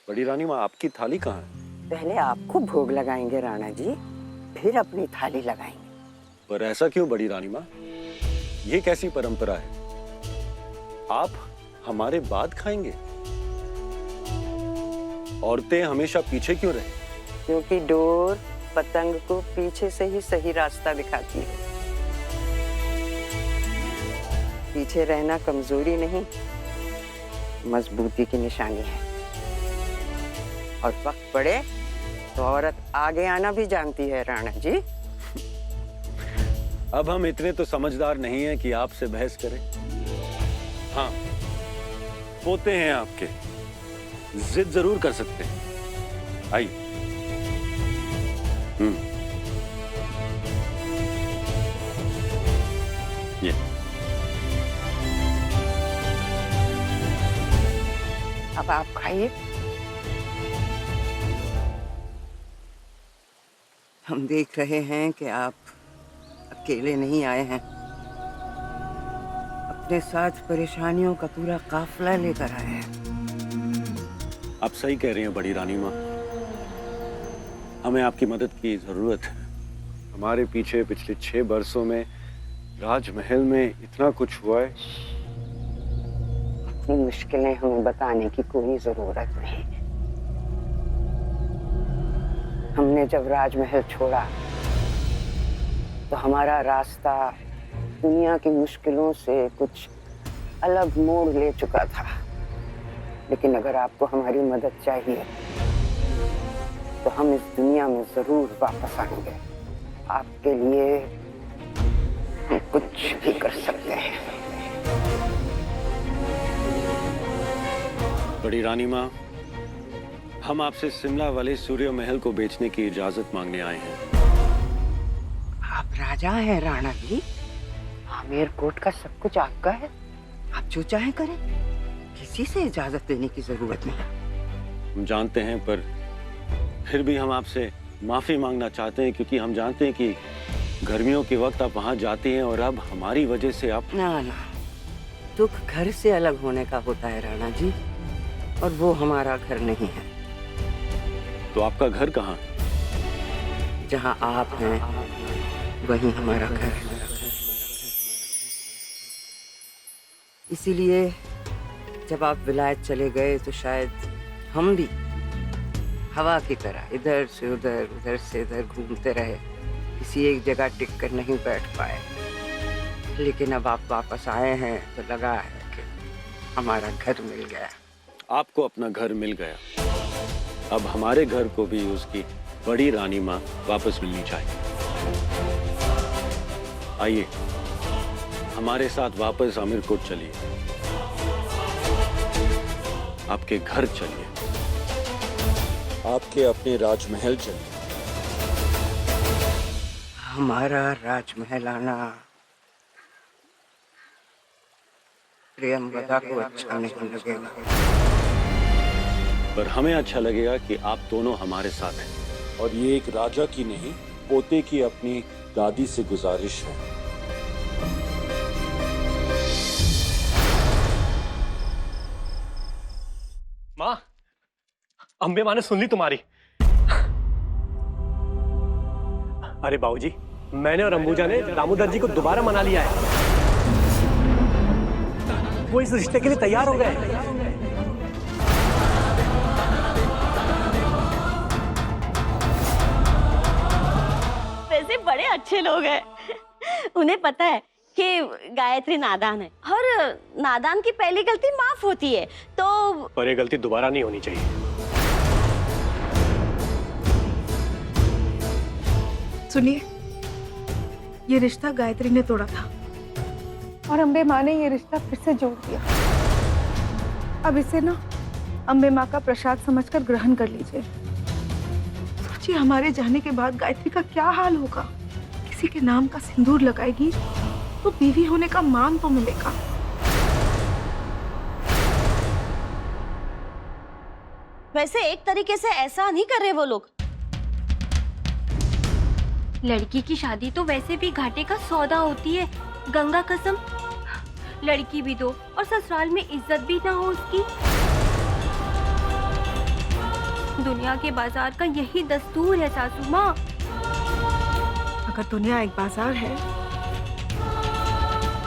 बड़ी रानी माँ, आपकी थाली कहाँ है? पहले आपको भोग लगाएंगे राणा जी, फिर अपनी थाली लगाएंगे। पर ऐसा क्यों बड़ी रानी माँ? ये कैसी परंपरा है? आप हमारे बाद खाएंगे? औरतें हमेशा पीछे क्यों रहे? क्योंकि डोर पतंग को पीछे से ही सही रास्ता दिखाती है। पीछे रहना कमजोरी नहीं, मजबूती की निशानी है। और वक्त पड़े तो औरत आगे आना भी जानती है राणा जी। अब हम इतने तो समझदार नहीं हैं कि आपसे बहस करें। हाँ, पोते हैं आपके, जिद जरूर कर सकते हैं। आइए। ये अब आप खाइए। हम देख रहे हैं कि आप अकेले नहीं आए हैं, अपने साथ परेशानियों का पूरा काफिला लेकर आए हैं। आप सही कह रही हैं बड़ी रानी माँ, हमें आपकी मदद की जरूरत है। हमारे पीछे पिछले 6 बरसों में राजमहल में इतना कुछ हुआ है। अपनी मुश्किलें हमें बताने की कोई जरूरत नहीं। हमने जब राजमहल छोड़ा तो हमारा रास्ता दुनिया की मुश्किलों से कुछ अलग मोड़ ले चुका था। लेकिन अगर आपको हमारी मदद चाहिए तो हम इस दुनिया में जरूर वापस आएंगे। आपके लिए हम कुछ भी कर सकते हैं। बड़ी रानी माँ, हम आपसे शिमला वाले सूर्य महल को बेचने की इजाजत मांगने आए हैं। आप राजा हैं राणा जी, आमेर कोट का सब कुछ आपका है। आप जो चाहे करें, किसी से इजाजत लेने की जरूरत नहीं। हम जानते हैं, पर फिर भी हम आपसे माफी मांगना चाहते हैं, क्योंकि हम जानते हैं कि गर्मियों के वक्त आप वहां जाती हैं और अब हमारी वजह से आप... ना, दुख घर से अलग होने का होता है राणा जी, और वो हमारा घर नहीं है। तो आपका घर कहाँ? जहाँ आप हैं वहीं हमारा घर है। इसीलिए जब आप विलायत चले गए तो शायद हम भी हवा की तरह इधर से उधर घूमते रहे, किसी एक जगह टिक कर नहीं बैठ पाए। लेकिन अब आप वापस आए हैं तो लगा है कि हमारा घर मिल गया। आपको अपना घर मिल गया, अब हमारे घर को भी उसकी बड़ी रानी माँ वापस मिलनी चाहिए। आइए हमारे साथ वापस आमिर कोट चलिए, आपके घर चलिए, आपके अपने राजमहल चलिए। हमारा राजमहल आना प्रियंवदा को अच्छा नहीं लगेगा, पर हमें अच्छा लगेगा कि आप दोनों हमारे साथ हैं। और ये एक राजा की नहीं, पोते की अपनी दादी से गुजारिश है। माँ, अम्बे माँ ने सुन ली तुम्हारी। अरे बाबूजी, मैंने और अंबुजा ने दामोदर जी को दोबारा मना लिया है। वो इस रिश्ते के लिए तैयार हो गए। वैसे बड़े अच्छे लोग हैं। उन्हें पता है कि गायत्री नादान है और नादान की पहली गलती माफ होती है, तो पर ये गलती दोबारा नहीं होनी चाहिए। सुनिए, ये रिश्ता गायत्री ने तोड़ा था और अम्बे माँ ने ये रिश्ता फिर से जोड़ दिया। अब इसे ना अम्बे माँ का प्रसाद समझकर ग्रहण कर लीजिए। सोचिए, हमारे जाने के बाद गायत्री का क्या हाल होगा। किसी के नाम का सिंदूर लगाएगी तो बीवी होने का मान तो मिलेगा। वैसे एक तरीके से ऐसा नहीं कर रहे वो लोग। लड़की की शादी तो वैसे भी घाटे का सौदा होती है। गंगा कसम, लड़की भी दो और ससुराल में इज्जत भी ना हो उसकी। दुनिया के बाजार का यही दस्तूर है सासू माँ। अगर दुनिया एक बाजार है,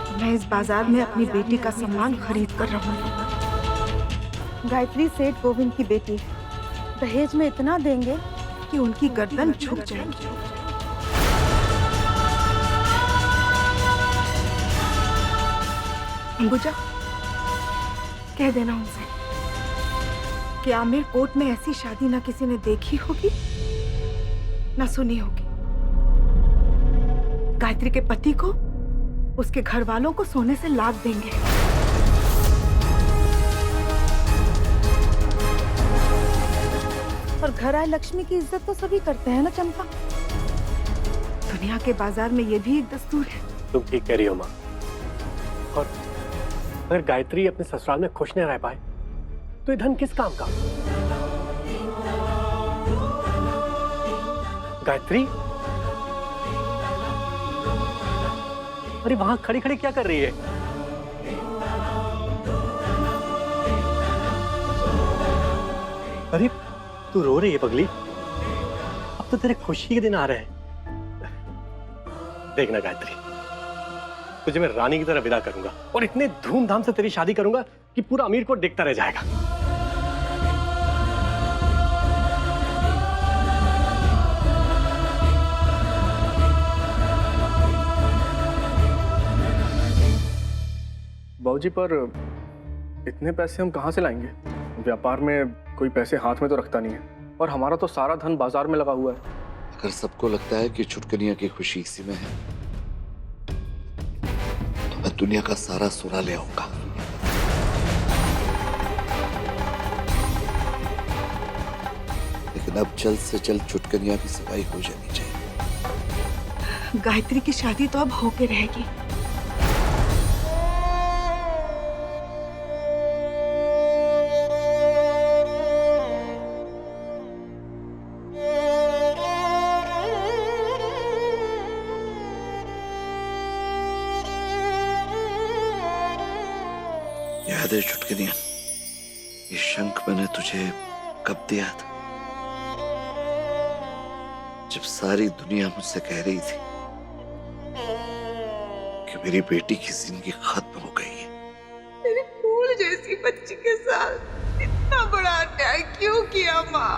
तो मैं इस बाजार में अपनी बेटी का सम्मान खरीद कर रहूंगी। गायत्री सेठ गोविंद की बेटी है, दहेज में इतना देंगे कि उनकी गर्दन झुक जाएगी। अंबुजा, कह देना उनसे कि आमिर कोर्ट में ऐसी शादी ना किसी ने देखी होगी ना सुनी होगी। गायत्री के पति को, उसके घर वालों को सोने से लाद देंगे। और घर आए लक्ष्मी की इज्जत तो सभी करते हैं ना चंपा। दुनिया के बाजार में ये भी एक दस्तूर है। तुम ठीक कह रही हो माँ। और अगर गायत्री अपने ससुराल में खुश न रह पाए तो ये धन किस काम का? गायत्री, अरे वहां खड़ी खड़ी क्या कर रही है? अरे तू रो रही है पगली? अब तो तेरे खुशी के दिन आ रहे हैं। देखना गायत्री, तुझे मैं रानी की तरह विदा करूंगा और इतने धूमधाम से तेरी शादी करूंगा कि पूरा अमीर को देखता रह जाएगा। बाबूजी, पर इतने पैसे हम कहाँ से लाएंगे? व्यापार में कोई पैसे हाथ में तो रखता नहीं है, और हमारा तो सारा धन बाजार में लगा हुआ है। अगर सबको लगता है कि छुटकनिया की खुशी इसी में है, तो मैं दुनिया का सारा सोना ले आऊंगा। लेकिन अब जल्द से जल्द छुटकनिया की सगाई हो जानी चाहिए। गायत्री की शादी तो अब होके रहेगी। याद है छुटकनिया, ये शंख मैंने तुझे कब दिया था? जब सारी दुनिया मुझसे कह रही थी कि मेरी बेटी की जिंदगी खत्म हो गई है। मेरी फूल जैसी बच्ची के साथ इतना बड़ा अन्याय क्यों किया माँ?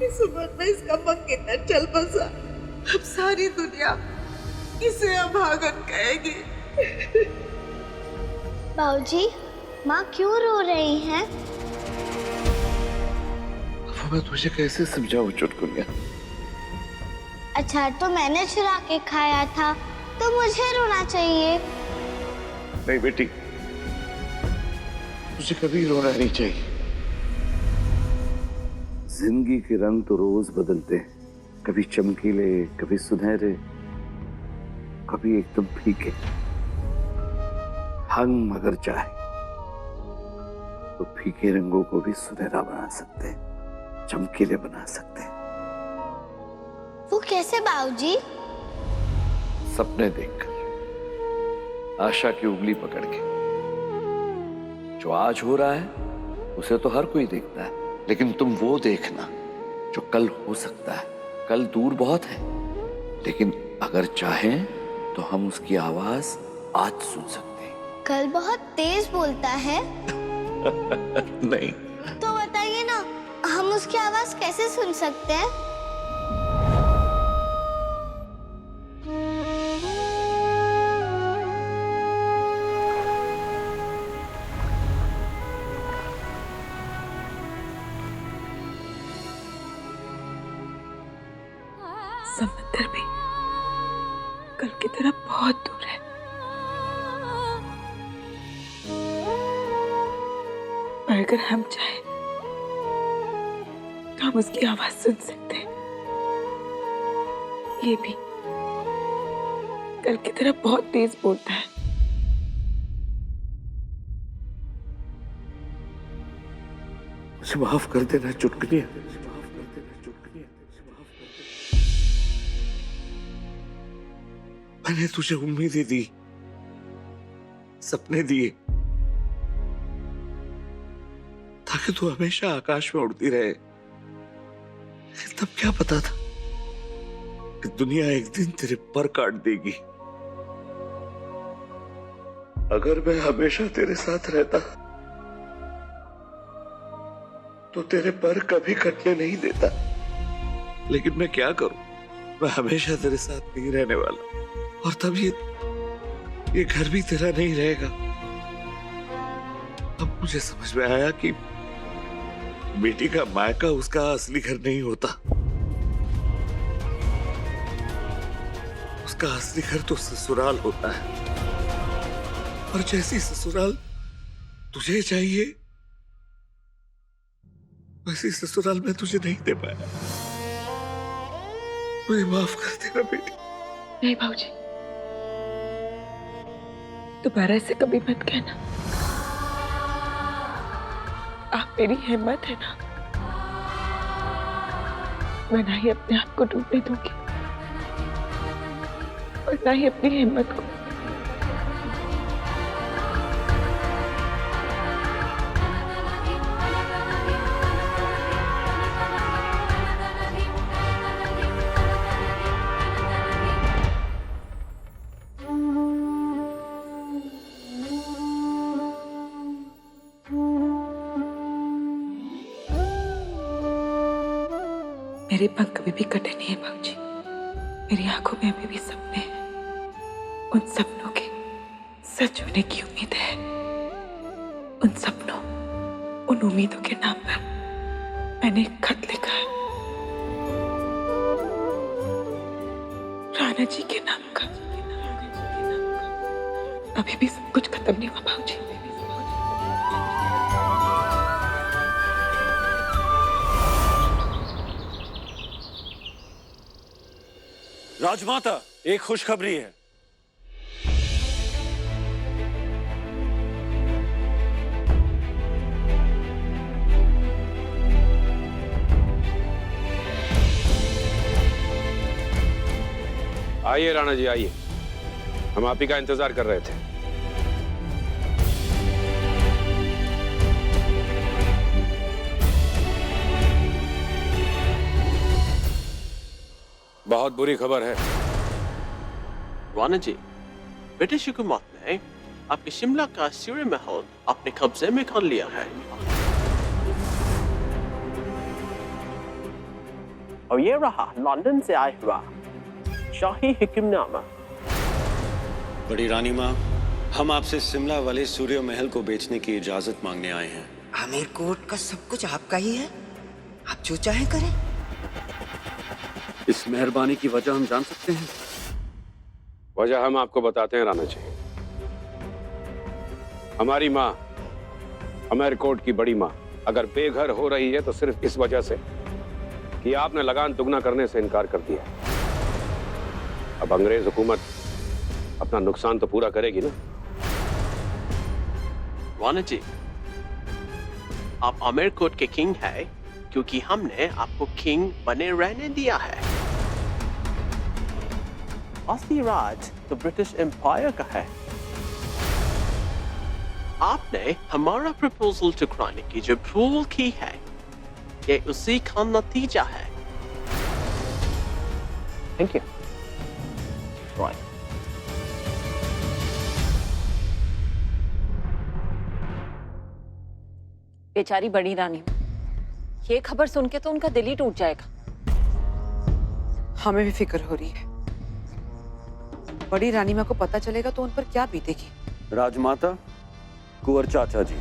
इस उम्र में इसका मन कितना चल बसा। अब सारी दुनिया इसे अभागन कहेगी। बाबूजी, माँ क्यों रो रही हैं? अब मैं तुझे कैसे समझाऊं चुटकुनिया? अच्छा, तो मैंने चुरा के खाया था तो मुझे रोना चाहिए। नहीं बेटी, तुझे कभी रोना नहीं चाहिए। जिंदगी के रंग तो रोज बदलते हैं, कभी चमकीले, कभी सुनहरे, कभी एकदम फीके। हम अगर चाहे तो फीके रंगों को भी सुनहरा बना सकते हैं, चमकीले बना सकते हैं। वो कैसे बाबूजी? सपने देखकर, आशा की उंगली पकड़ के। जो आज हो रहा है उसे तो हर कोई देखता है, लेकिन तुम वो देखना जो कल हो सकता है। कल दूर बहुत है, लेकिन अगर चाहें तो हम उसकी आवाज आज सुन सकते हैं। कल बहुत तेज बोलता है। नहीं तो बताइए ना, हम उसकी आवाज कैसे सुन सकते हैं? समंदर भी कल की तरह बहुत दूर है। और अगर हम चाहें तो हम उसकी आवाज सुन सकते हैं। ये भी कल की तरह बहुत तेज बोलता है। मुझे माफ कर देना चुटकुनिया। मैंने तुझे उम्मीदें दी, सपने दिए, ताकि तू हमेशा आकाश में उड़ती रहे। तब क्या पता था कि दुनिया एक दिन तेरे पर काट देगी। अगर मैं हमेशा तेरे साथ रहता तो तेरे पर कभी कटने नहीं देता, लेकिन मैं क्या करूं, मैं हमेशा तेरे साथ नहीं रहने वाला, और तब ये घर भी तेरा नहीं रहेगा। अब मुझे समझ में आया कि बेटी का मायका उसका असली घर नहीं होता, उसका असली घर तो ससुराल होता है। और जैसी ससुराल तुझे चाहिए वैसी ससुराल मैं तुझे नहीं दे पाया। मुझे माफ कर देना बेटी। नहीं भाऊजी, दोबारा ऐसे कभी मत कहना। आप मेरी हिम्मत है ना, मैं ना ही अपने आप को डूबने दूंगी और ना ही अपनी हिम्मत को। मेरे पंख कभी भी कटे नहीं है बाबूजी। मेरी आंखों में अभी भी सपने हैं। उन सपनों के सच होने की उम्मीद है। उन सपनों, उन उम्मीदों के नाम पर मैंने एक खत लिखा है, राणा जी के नाम का। अभी भी सब कुछ खत्म नहीं हुआ बाबूजी। राजमाता, एक खुशखबरी है। आइए राणा जी, आइए, हम आप ही का इंतजार कर रहे थे। बहुत बुरी खबर है। राणा जी, ब्रिटिश हुकूमत ने आपके शिमला का सूर्य महल अपने कब्जे में कर लिया है और ये रहा लंदन से आया हुआ शाही हुक्मनामा। बड़ी रानी माँ, हम आपसे शिमला वाले सूर्य महल को बेचने की इजाजत मांगने आए हैं। आमिर कोर्ट का सब कुछ आपका ही है, आप जो चाहे करें। इस मेहरबानी की वजह हम जान सकते हैं? वजह हम आपको बताते हैं राणा जी। हमारी माँ, अमेरकोट की बड़ी माँ, अगर बेघर हो रही है तो सिर्फ इस वजह से कि आपने लगान दुगना करने से इनकार कर दिया। अब अंग्रेज हुकूमत अपना नुकसान तो पूरा करेगी ना। राणा जी, आप अमेरकोट के किंग है क्योंकि हमने आपको किंग बने रहने दिया है। असली राज तो ब्रिटिश एम्पायर का है। आपने हमारा प्रपोजल ठुकराने की जो भूल की है, ये उसी का नतीजा है। Thank you. राइट। बेचारी बड़ी रानी, ये खबर सुन के तो उनका दिल ही टूट जाएगा। हमें भी फिक्र हो रही है। बड़ी रानी माँ को पता चलेगा तो उन पर क्या बीतेगी। राजमाता, कुंवर चाचा जी,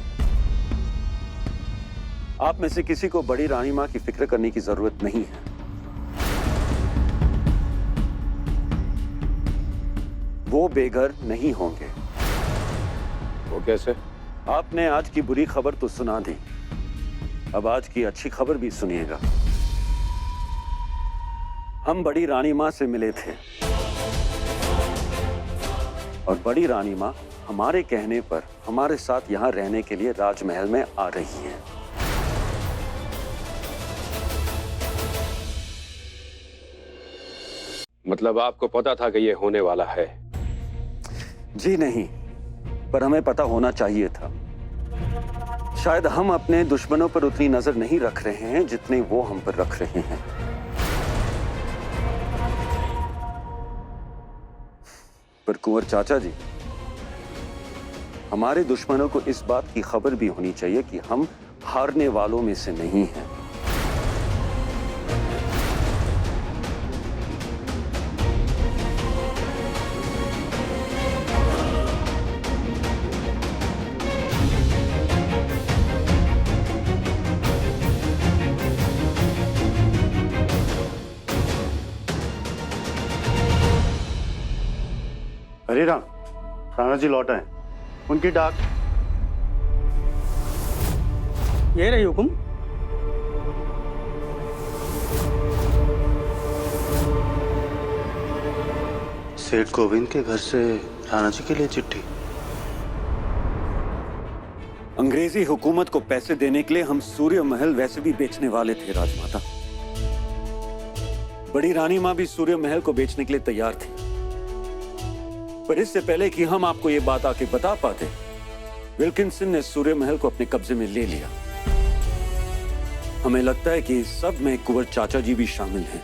आप में से किसी को बड़ी रानी माँ की फिक्र करने की जरूरत नहीं है। वो बेघर नहीं होंगे। वो कैसे? आपने आज की बुरी खबर तो सुना दी, अब आज की अच्छी खबर भी सुनिएगा। हम बड़ी रानी माँ से मिले थे और बड़ी रानी माँ हमारे कहने पर हमारे साथ यहाँ रहने के लिए राजमहल में आ रही है। मतलब आपको पता था कि ये होने वाला है? जी नहीं, पर हमें पता होना चाहिए था। शायद हम अपने दुश्मनों पर उतनी नजर नहीं रख रहे हैं जितनी वो हम पर रख रहे हैं। पर कुंवर चाचा जी, हमारे दुश्मनों को इस बात की खबर भी होनी चाहिए कि हम हारने वालों में से नहीं हैं। हरे राम, राणा जी लौट आए। उनकी डाक ये रही हुकुम। सेठ गोविंद के घर से राणा जी के लिए चिट्ठी। अंग्रेजी हुकूमत को पैसे देने के लिए हम सूर्य महल वैसे भी बेचने वाले थे राजमाता। बड़ी रानी मां भी सूर्य महल को बेचने के लिए तैयार थी, पर इससे पहले कि हम आपको ये बात आके बता पाते, विल्किंसन ने सूर्य महल को अपने कब्जे में ले लिया। हमें लगता है कि इस सब में कुंवर चाचा जी भी शामिल हैं।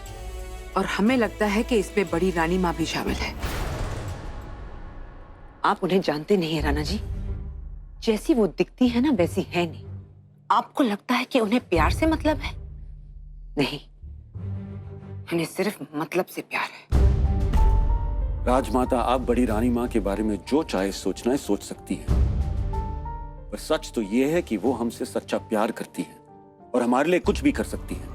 और हमें लगता है कि इसमें बड़ी रानी माँ भी शामिल है। आप उन्हें जानते नहीं है राणा जी। जैसी वो दिखती है ना वैसी है नहीं। आपको लगता है कि उन्हें प्यार से मतलब है? नहीं, उन्हें सिर्फ मतलब से प्यार है। राजमाता, आप बड़ी रानी मां के बारे में जो चाहे सोचना है सोच सकती हैं, पर सच तो यह है कि वो हमसे सच्चा प्यार करती है और हमारे लिए कुछ भी कर सकती है।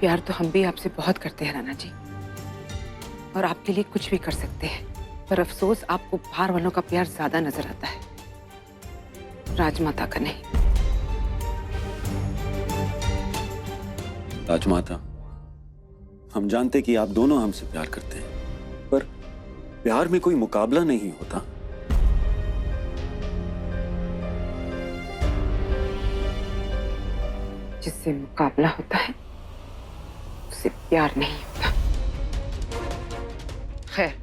प्यार तो हम भी आपसे बहुत करते हैं राणा जी, और आपके लिए कुछ भी कर सकते हैं, पर अफसोस आपको बाहर वालों का प्यार ज्यादा नजर आता है, राजमाता का नहीं। राजमाता, हम जानते कि आप दोनों हमसे प्यार करते हैं, पर प्यार में कोई मुकाबला नहीं होता। जिससे मुकाबला होता है उससे प्यार नहीं होता। खैर,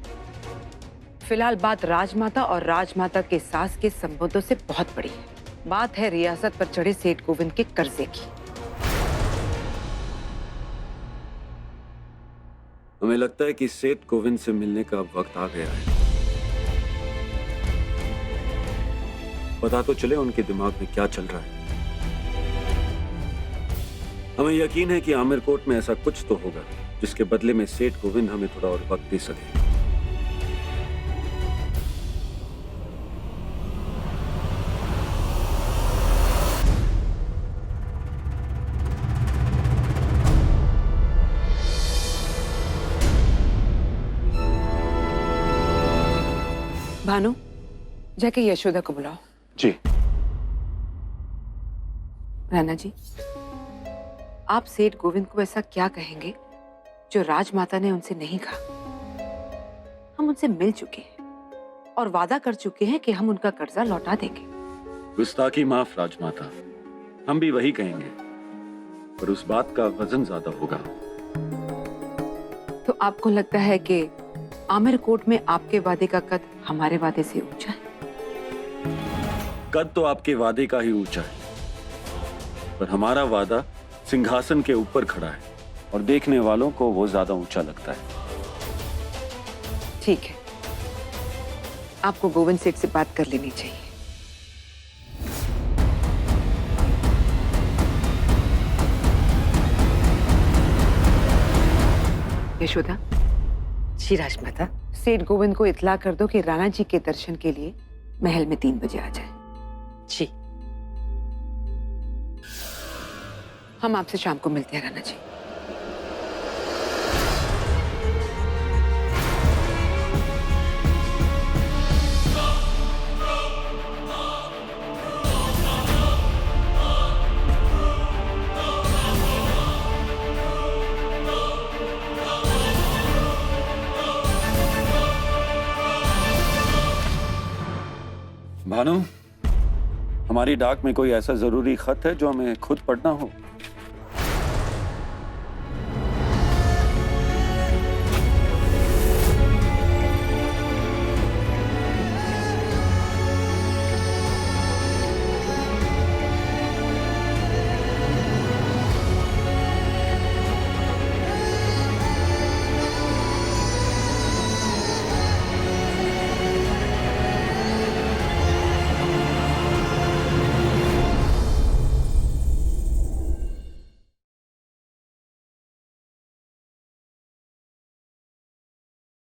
फिलहाल बात राजमाता और राजमाता के सास के संबंधों से बहुत बड़ी है। बात है रियासत पर चढ़े सेठ गोविंद के कर्जे की। हमें लगता है कि सेठ गोविंद से मिलने का अब वक्त आ गया है। पता तो चले उनके दिमाग में क्या चल रहा है। हमें यकीन है कि आमिर कोर्ट में ऐसा कुछ तो होगा जिसके बदले में सेठ गोविंद हमें थोड़ा और वक्त दे सके। भानु, जाके यशोदा को बुलाओ। जी। राणा जी, आप सेठ गोविंद को ऐसा क्या कहेंगे जो राजमाता ने उनसे नहीं कहा? हम उनसे मिल चुके हैं और वादा कर चुके हैं कि हम उनका कर्जा लौटा देंगे। गुस्ताखी माफ राजमाता, हम भी वही कहेंगे, पर उस बात का वजन ज्यादा होगा। तो आपको लगता है कि आमिर कोर्ट में आपके वादे का कद हमारे वादे से ऊंचा है? कद तो आपके वादे का ही ऊंचा है, पर हमारा वादा सिंहासन के ऊपर खड़ा है और देखने वालों को वो ज्यादा ऊंचा लगता है। ठीक है, आपको गोविंद सेठ से बात कर लेनी चाहिए। यशोदा। जी राजमाता। सेठ गोविंद को इत्तला कर दो कि राणा जी के दर्शन के लिए महल में 3 बजे आ जाए। जी। हम आपसे शाम को मिलते हैं राणा जी। भानु, हमारी डाक में कोई ऐसा जरूरी खत है जो हमें खुद पढ़ना हो?